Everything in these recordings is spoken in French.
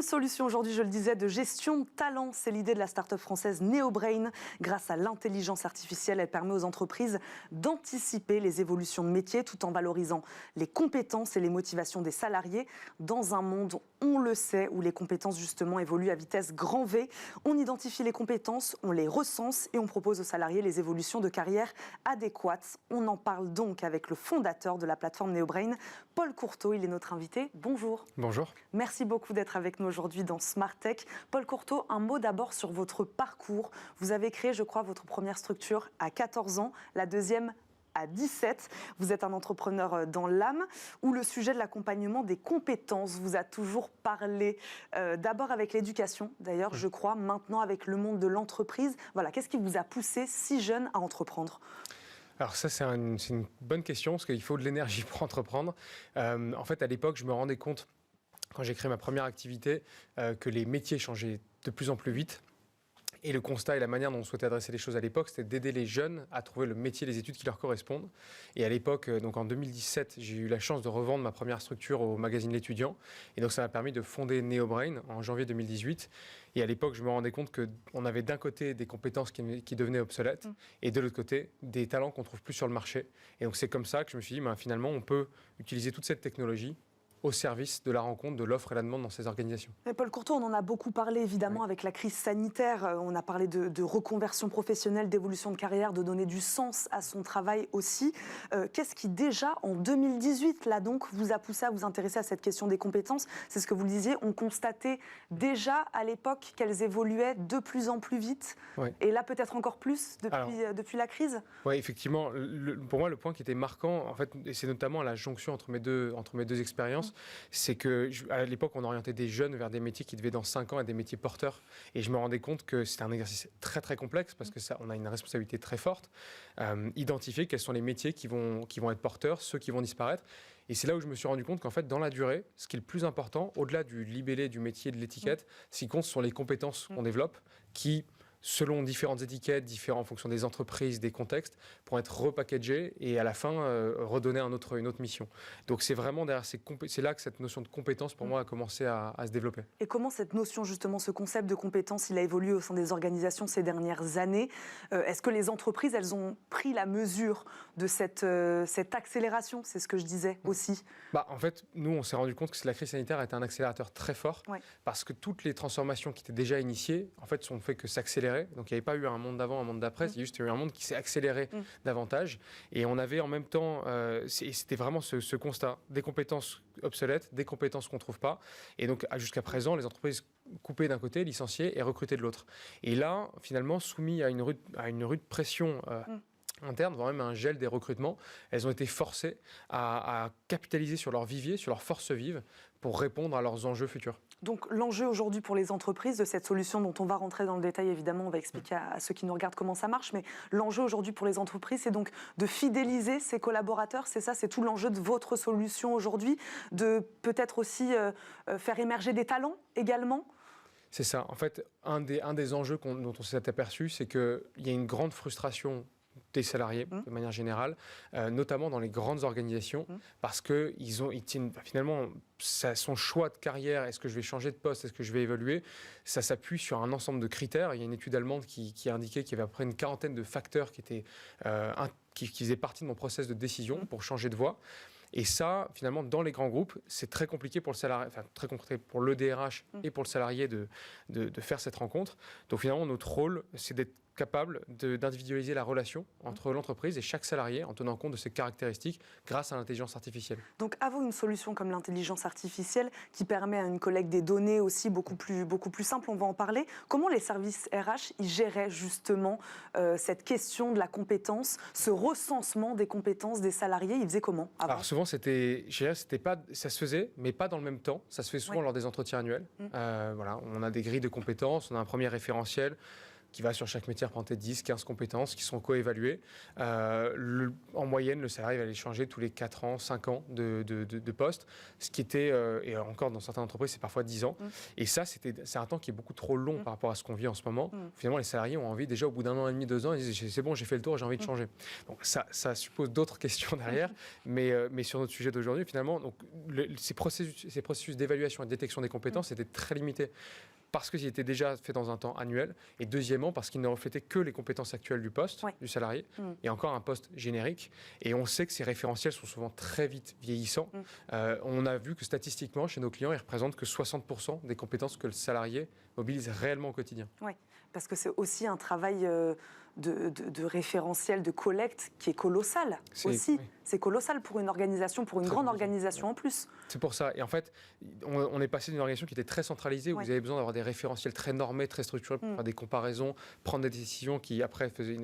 Une solution aujourd'hui, je le disais, de gestion de talent. C'est l'idée de la start-up française NeoBrain. Grâce à l'intelligence artificielle, elle permet aux entreprises d'anticiper les évolutions de métiers tout en valorisant les compétences et les motivations des salariés. Dans un monde, on le sait, où les compétences justement évoluent à vitesse grand V, on identifie les compétences, on les recense et on propose aux salariés les évolutions de carrière adéquates. On en parle donc avec le fondateur de la plateforme NeoBrain, Paul Courteau. Il est notre invité. Bonjour. Bonjour. Merci beaucoup d'être avec nous aujourd'hui dans Smart Tech. Paul Courteau, un mot d'abord sur votre parcours. Vous avez créé, je crois, votre première structure à 14 ans, la deuxième à 17. Vous êtes un entrepreneur dans l'âme, où le sujet de l'accompagnement des compétences vous a toujours parlé. D'abord avec l'éducation, d'ailleurs, je crois, maintenant avec le monde de l'entreprise. Voilà, qu'est-ce qui vous a poussé si jeune à entreprendre ? Alors ça, c'est une bonne question, parce qu'il faut de l'énergie pour entreprendre. En fait, à l'époque, je me rendais compte, quand j'ai créé ma première activité, que les métiers changeaient de plus en plus vite. Et le constat et la manière dont on souhaitait adresser les choses à l'époque, c'était d'aider les jeunes à trouver le métier, les études qui leur correspondent. Et à l'époque, donc en 2017, j'ai eu la chance de revendre ma première structure au magazine L'Étudiant. Et donc ça m'a permis de fonder NeoBrain en janvier 2018. Et à l'époque, je me rendais compte qu'on avait d'un côté des compétences qui devenaient obsolètes et de l'autre côté, des talents qu'on ne trouve plus sur le marché. Et donc c'est comme ça que je me suis dit, finalement, on peut utiliser toute cette technologie au service de la rencontre, de l'offre et la demande dans ces organisations. Mais Paul Courteau, on en a beaucoup parlé évidemment avec la crise sanitaire. On a parlé de reconversion professionnelle, d'évolution de carrière, de donner du sens à son travail aussi. Qu'est-ce qui déjà en 2018, là donc, vous a poussé à vous intéresser à cette question des compétences ? C'est ce que vous le disiez, on constatait déjà à l'époque qu'elles évoluaient de plus en plus vite. Oui. Et là peut-être encore plus depuis la crise. Oui, effectivement. Pour moi, le point qui était marquant, en fait, et c'est notamment la jonction entre mes deux expériences, c'est qu'à l'époque, on orientait des jeunes vers des métiers qui devaient dans 5 ans être des métiers porteurs. Et je me rendais compte que c'était un exercice très très complexe parce que on a une responsabilité très forte. Identifier quels sont les métiers qui vont être porteurs, ceux qui vont disparaître. Et c'est là où je me suis rendu compte qu'en fait, dans la durée, ce qui est le plus important, au-delà du libellé, du métier, de l'étiquette, ce qui compte, ce sont les compétences qu'on développe qui, selon différentes étiquettes, en fonction des entreprises, des contextes, pour être repackagées et à la fin redonner une autre mission. Donc c'est vraiment derrière c'est là que cette notion de compétence pour moi a commencé à se développer. Et comment cette notion, justement, ce concept de compétence, il a évolué au sein des organisations ces dernières années ? Est-ce que les entreprises, elles ont pris la mesure de cette accélération ? C'est ce que je disais aussi. En fait, nous, on s'est rendu compte que la crise sanitaire a été un accélérateur très fort parce que toutes les transformations qui étaient déjà initiées, en fait, sont fait que s'accélérer. Donc il n'y avait pas eu un monde d'avant, un monde d'après, il y a juste eu un monde qui s'est accéléré davantage. Et on avait en même temps, c'était vraiment ce constat, des compétences obsolètes, des compétences qu'on ne trouve pas. Et donc jusqu'à présent, les entreprises coupaient d'un côté, licenciaient et recrutaient de l'autre. Et là, finalement, soumis à une rude pression interne, voire même un gel des recrutements, elles ont été forcées à capitaliser sur leur vivier, sur leur force vive, pour répondre à leurs enjeux futurs. Donc l'enjeu aujourd'hui pour les entreprises de cette solution dont on va rentrer dans le détail, évidemment, on va expliquer à ceux qui nous regardent comment ça marche, mais l'enjeu aujourd'hui pour les entreprises, c'est donc de fidéliser ses collaborateurs, c'est ça, c'est tout l'enjeu de votre solution aujourd'hui, de peut-être aussi faire émerger des talents également ? C'est ça. En fait, un des enjeux dont on s'est aperçu, c'est qu'il y a une grande frustration des salariés, de manière générale, notamment dans les grandes organisations, parce qu'ils tiennent finalement son choix de carrière. Est-ce que je vais changer de poste? Est-ce que je vais évoluer? Ça s'appuie sur un ensemble de critères. Il y a une étude allemande qui a indiqué qu'il y avait à peu près une quarantaine de facteurs qui faisaient partie de mon process de décision pour changer de voie. Et ça, finalement, dans les grands groupes, c'est très compliqué pour le salarié, très compliqué pour le DRH et pour le salarié de faire cette rencontre. Donc finalement, notre rôle, c'est d'être capable d'individualiser la relation entre l'entreprise et chaque salarié en tenant compte de ses caractéristiques grâce à l'intelligence artificielle. Donc, à vous, une solution comme l'intelligence artificielle qui permet à une collecte des données aussi beaucoup plus simple, on va en parler. Comment les services RH ils géraient justement cette question de la compétence, ce recensement des compétences des salariés? Ils faisaient comment avant? Alors souvent, ça se faisait, mais pas dans le même temps. Ça se fait souvent lors des entretiens annuels. Voilà, on a des grilles de compétences, on a un premier référentiel. qui va sur chaque métier représenter 10, 15 compétences qui sont coévaluées. En moyenne, le salarié va aller changer tous les 4 ans, 5 ans de poste, ce qui était, et encore dans certaines entreprises, c'est parfois 10 ans. Et ça, c'est un temps qui est beaucoup trop long par rapport à ce qu'on vit en ce moment. Finalement, les salariés ont envie, déjà au bout d'un an et demi, 2 ans, ils disent c'est bon, j'ai fait le tour, j'ai envie de changer. Donc ça suppose d'autres questions derrière, mais sur notre sujet d'aujourd'hui, finalement, donc, ces processus d'évaluation et de détection des compétences étaient très limités. Parce qu'ils étaient déjà faits dans un temps annuel, et deuxièmement, parce qu'ils ne reflétaient que les compétences actuelles du poste, du salarié, et encore un poste générique. Et on sait que ces référentiels sont souvent très vite vieillissants. On a vu que statistiquement, chez nos clients, ils représentent que 60% des compétences que le salarié mobilise réellement au quotidien. Oui, parce que c'est aussi un travail de référentiel, de collecte qui est colossal aussi. Oui. C'est colossal pour une organisation, pour une grande organisation en plus. C'est pour ça. Et en fait, on est passé d'une organisation qui était très centralisée, où vous avez besoin d'avoir des référentiels très normés, très structurés pour faire des comparaisons, prendre des décisions qui, après, faisaient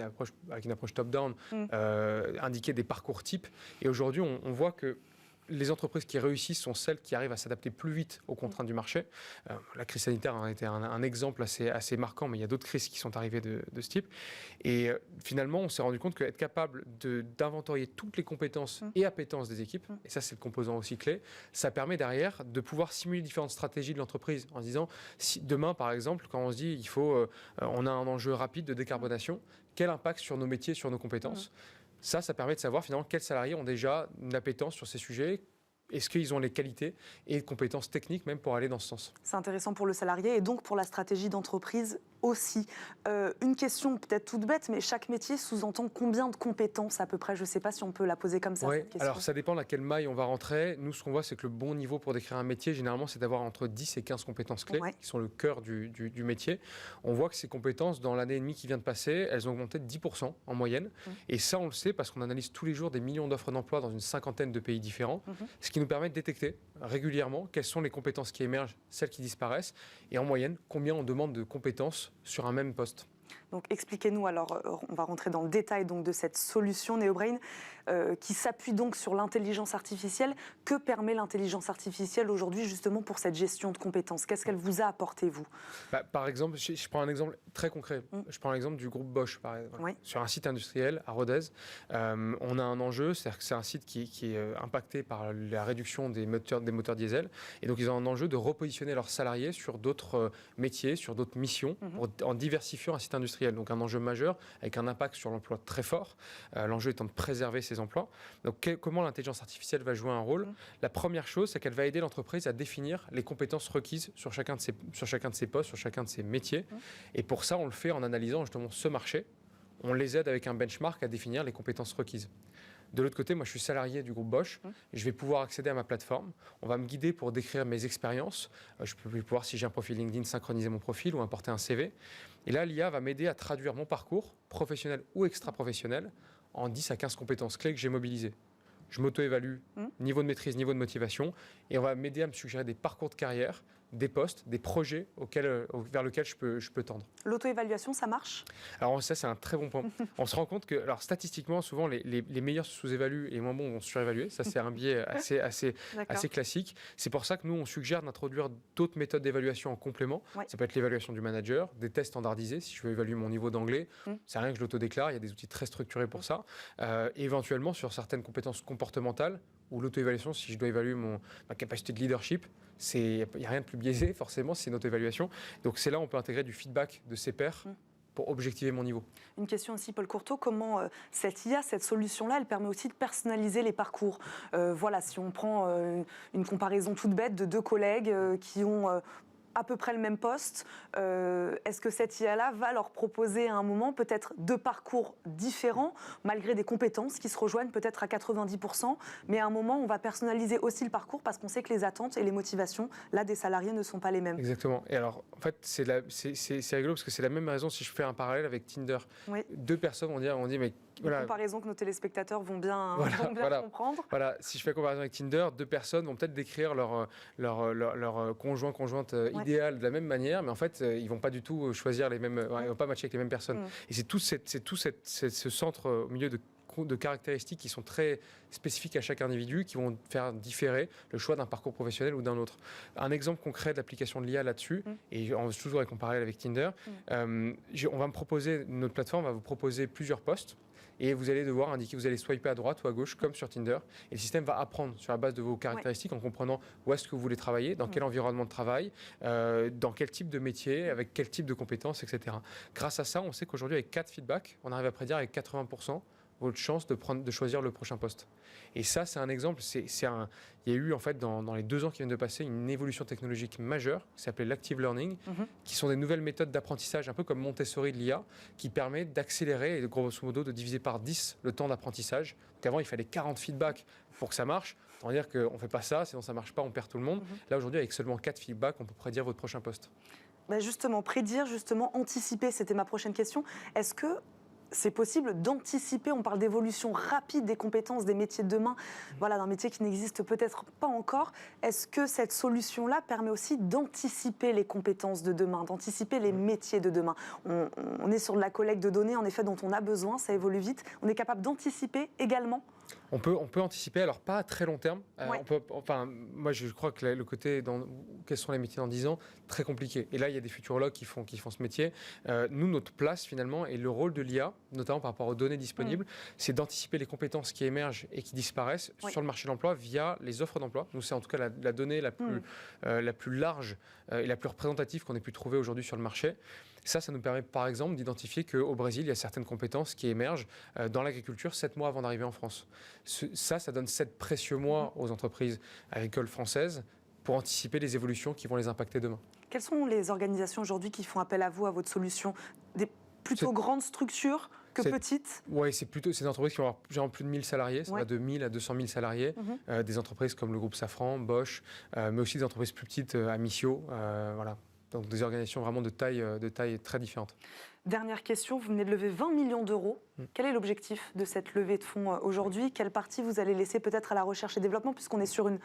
avec une approche top-down, indiquaient des parcours types. Et aujourd'hui, on voit que les entreprises qui réussissent sont celles qui arrivent à s'adapter plus vite aux contraintes du marché. La crise sanitaire a été un exemple assez marquant, mais il y a d'autres crises qui sont arrivées de ce type. Et finalement, on s'est rendu compte qu'être capable d'inventorier toutes les compétences et appétences des équipes, et ça c'est le composant aussi clé, ça permet derrière de pouvoir simuler différentes stratégies de l'entreprise en se disant, si demain par exemple, quand on se dit on a un enjeu rapide de décarbonation, quel impact sur nos métiers, sur nos compétences Ça permet de savoir finalement quels salariés ont déjà une appétence sur ces sujets. Est-ce qu'ils ont les qualités et les compétences techniques même pour aller dans ce sens? C'est intéressant pour le salarié et donc pour la stratégie d'entreprise aussi. Une question peut-être toute bête, mais chaque métier sous-entend combien de compétences à peu près? Je ne sais pas si on peut la poser comme ça. Oui, alors ça dépend à quelle maille on va rentrer. Nous, ce qu'on voit, c'est que le bon niveau pour décrire un métier, généralement, c'est d'avoir entre 10 et 15 compétences clés, qui sont le cœur du métier. On voit que ces compétences, dans l'année et demie qui vient de passer, elles ont augmenté de 10% en moyenne. Et ça, on le sait parce qu'on analyse tous les jours des millions d'offres d'emploi dans une cinquantaine de pays différents, ce qui nous permet de détecter régulièrement quelles sont les compétences qui émergent, celles qui disparaissent, et en moyenne, combien on demande de compétences sur un même poste. Donc expliquez-nous, alors on va rentrer dans le détail donc, de cette solution NeoBrain qui s'appuie donc sur l'intelligence artificielle. Que permet l'intelligence artificielle aujourd'hui justement pour cette gestion de compétences? Qu'est-ce qu'elle vous a apporté, vous? Par exemple, je prends un exemple très concret. Je prends l'exemple du groupe Bosch, par exemple. Sur un site industriel à Rodez, on a un enjeu, c'est-à-dire que c'est un site qui est impacté par la réduction des moteurs diesel. Et donc ils ont un enjeu de repositionner leurs salariés sur d'autres métiers, sur d'autres missions, en diversifiant un site industriel. Donc un enjeu majeur avec un impact sur l'emploi très fort. L'enjeu étant de préserver ces emplois. Donc comment l'intelligence artificielle va jouer un rôle? La première chose, c'est qu'elle va aider l'entreprise à définir les compétences requises sur chacun de ses postes, sur chacun de ses métiers. Et pour ça, on le fait en analysant justement ce marché. On les aide avec un benchmark à définir les compétences requises. De l'autre côté, moi je suis salarié du groupe Bosch, je vais pouvoir accéder à ma plateforme, on va me guider pour décrire mes expériences, je peux pouvoir, si j'ai un profil LinkedIn, synchroniser mon profil ou importer un CV. Et là, l'IA va m'aider à traduire mon parcours, professionnel ou extra-professionnel, en 10 à 15 compétences clés que j'ai mobilisées. Je m'auto-évalue, niveau de maîtrise, niveau de motivation, et on va m'aider à me suggérer des parcours de carrière, des postes, des projets vers lesquels je peux tendre. L'auto-évaluation, ça marche? Alors ça, c'est un très bon point. On se rend compte que, alors statistiquement, souvent, les meilleurs se sous-évaluent et les moins bons vont surévaluer. Ça, c'est un biais assez classique. C'est pour ça que nous, on suggère d'introduire d'autres méthodes d'évaluation en complément. Ça peut être l'évaluation du manager, des tests standardisés. Si je veux évaluer mon niveau d'anglais, c'est rien que je l'autodéclare. Il y a des outils très structurés pour ça. Et éventuellement, sur certaines compétences comportementales, ou l'auto-évaluation, si je dois évaluer ma capacité de leadership, il n'y a rien de plus biaisé, forcément, c'est une auto-évaluation. Donc c'est là où on peut intégrer du feedback de ses pairs pour objectiver mon niveau. Une question aussi, Paul Courteau, comment cette IA, cette solution-là, elle permet aussi de personnaliser les parcours. Voilà, si on prend une comparaison toute bête de deux collègues qui ont à peu près le même poste, est-ce que cette IA-là va leur proposer à un moment peut-être deux parcours différents, malgré des compétences qui se rejoignent peut-être à 90%, mais à un moment, on va personnaliser aussi le parcours parce qu'on sait que les attentes et les motivations, là, des salariés ne sont pas les mêmes. Exactement. Et alors, en fait, c'est rigolo parce que c'est la même raison si je fais un parallèle avec Tinder. Deux personnes vont dire mais voilà. Une comparaison que nos téléspectateurs vont bien comprendre. Voilà, si je fais comparaison avec Tinder, deux personnes vont peut-être décrire leur conjointe idéal de la même manière, mais en fait, ils ne vont pas du tout choisir les mêmes, ils vont pas matcher avec les mêmes personnes. Et c'est tout ce centre au milieu de de caractéristiques qui sont très spécifiques à chaque individu, qui vont faire différer le choix d'un parcours professionnel ou d'un autre. Un exemple concret d'application de l'IA là-dessus, et toujours avec en parallèle avec Tinder, on va me proposer, notre plateforme va vous proposer plusieurs postes. Et vous allez devoir indiquer, vous allez swiper à droite ou à gauche, comme sur Tinder. Et le système va apprendre sur la base de vos caractéristiques, en comprenant où est-ce que vous voulez travailler, dans quel environnement de travail, dans quel type de métier, avec quel type de compétences, etc. Grâce à ça, on sait qu'aujourd'hui, avec 4 feedbacks, on arrive à prédire avec 80% votre chance de choisir le prochain poste. Et ça, c'est un exemple. Il y a eu, en fait, dans les 2 ans qui viennent de passer, une évolution technologique majeure qui s'appelait l'active learning, qui sont des nouvelles méthodes d'apprentissage, un peu comme Montessori de l'IA, qui permet d'accélérer et, de grosso modo, de diviser par 10 le temps d'apprentissage. Qu'avant, il fallait 40 feedbacks pour que ça marche. On va dire qu'on ne fait pas ça, sinon ça ne marche pas, on perd tout le monde. Là, aujourd'hui, avec seulement 4 feedbacks, on peut prédire votre prochain poste. Justement, prédire, anticiper, c'était ma prochaine question. Est-ce que c'est possible d'anticiper, on parle d'évolution rapide des compétences, des métiers de demain, voilà, d'un métier qui n'existe peut-être pas encore. Est-ce que cette solution-là permet aussi d'anticiper les compétences de demain, d'anticiper les métiers de demain? On est sur de la collecte de données, en effet, dont on a besoin, ça évolue vite. On est capable d'anticiper également? On peut anticiper, alors pas à très long terme. Moi, je crois que le côté quels sont les métiers dans 10 ans, très compliqué. Et là, il y a des futurologues qui font ce métier. Nous, notre place finalement, et le rôle de l'IA, notamment par rapport aux données disponibles, c'est d'anticiper les compétences qui émergent et qui disparaissent sur le marché de l'emploi via les offres d'emploi. Nous, c'est en tout cas la donnée la plus large et la plus représentative qu'on ait pu trouver aujourd'hui sur le marché. Ça nous permet par exemple d'identifier qu'au Brésil, il y a certaines compétences qui émergent dans l'agriculture 7 mois avant d'arriver en France. Ça donne 7 précieux mois aux entreprises agricoles françaises pour anticiper les évolutions qui vont les impacter demain. Quelles sont les organisations aujourd'hui qui font appel à vous, à votre solution? Des plutôt grandes structures que petites? Oui, c'est des entreprises qui vont avoir genre plus de 1000 salariés, ça va de 1000 à 200 000 salariés. Des entreprises comme le groupe Safran, Bosch, mais aussi des entreprises plus petites, Amicio, voilà. Donc des organisations vraiment de taille très différentes. Dernière question, vous venez de lever 20 millions d'euros. Quel est l'objectif de cette levée de fonds aujourd'hui? Quelle partie vous allez laisser peut-être à la recherche et développement, puisqu'on est sur une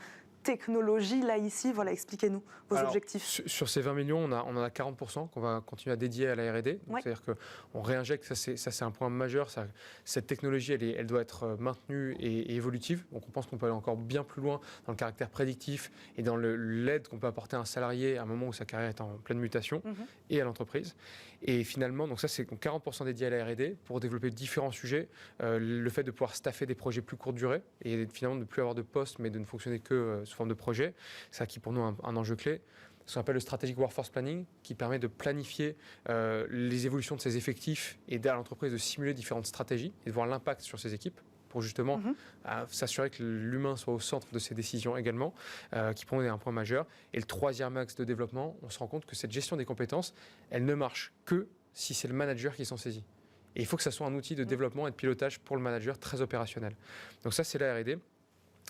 technologie là, ici? Voilà, expliquez-nous vos objectifs. Sur ces 20 millions, on en a 40% qu'on va continuer à dédier à la R&D. C'est-à-dire qu'on réinjecte, ça c'est un point majeur. Cette technologie, elle doit être maintenue et évolutive. Donc on pense qu'on peut aller encore bien plus loin dans le caractère prédictif et dans l'aide qu'on peut apporter à un salarié à un moment où sa carrière est en pleine mutation et à l'entreprise. Et finalement, donc ça c'est 40% dédié à la R&D pour développer différents sujets. Le fait de pouvoir staffer des projets plus courte durée et finalement de ne plus avoir de poste mais de ne fonctionner que sous forme de projet. C'est ça qui pour nous un enjeu clé. Ce qu'on appelle le Strategic Workforce Planning, qui permet de planifier les évolutions de ses effectifs et d'aider à l'entreprise de simuler différentes stratégies et de voir l'impact sur ses équipes pour justement s'assurer que l'humain soit au centre de ses décisions également, qui pour nous est un point majeur. Et le 3e axe de développement, on se rend compte que cette gestion des compétences, elle ne marche que si c'est le manager qui s'en saisit. Et il faut que ça soit un outil de développement et de pilotage pour le manager très opérationnel. Donc ça, c'est la R&D.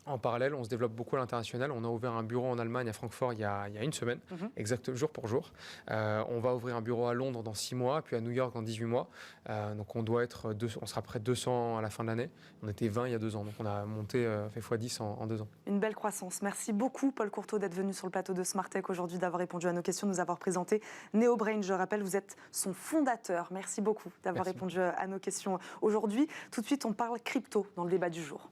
En parallèle, on se développe beaucoup à l'international. On a ouvert un bureau en Allemagne, à Francfort, il y a une semaine, exact jour pour jour. On va ouvrir un bureau à Londres dans 6 mois, puis à New York dans 18 mois. Donc on sera près de 200 à la fin de l'année. On était 20 il y a 2 ans, donc on a monté, fait x10 en 2 ans. Une belle croissance. Merci beaucoup, Paul Courteau, d'être venu sur le plateau de Smart Tech aujourd'hui, d'avoir répondu à nos questions, de nous avoir présenté NeoBrain. Je rappelle, vous êtes son fondateur. Merci beaucoup d'avoir répondu à nos questions aujourd'hui. Tout de suite, on parle crypto dans le débat du jour.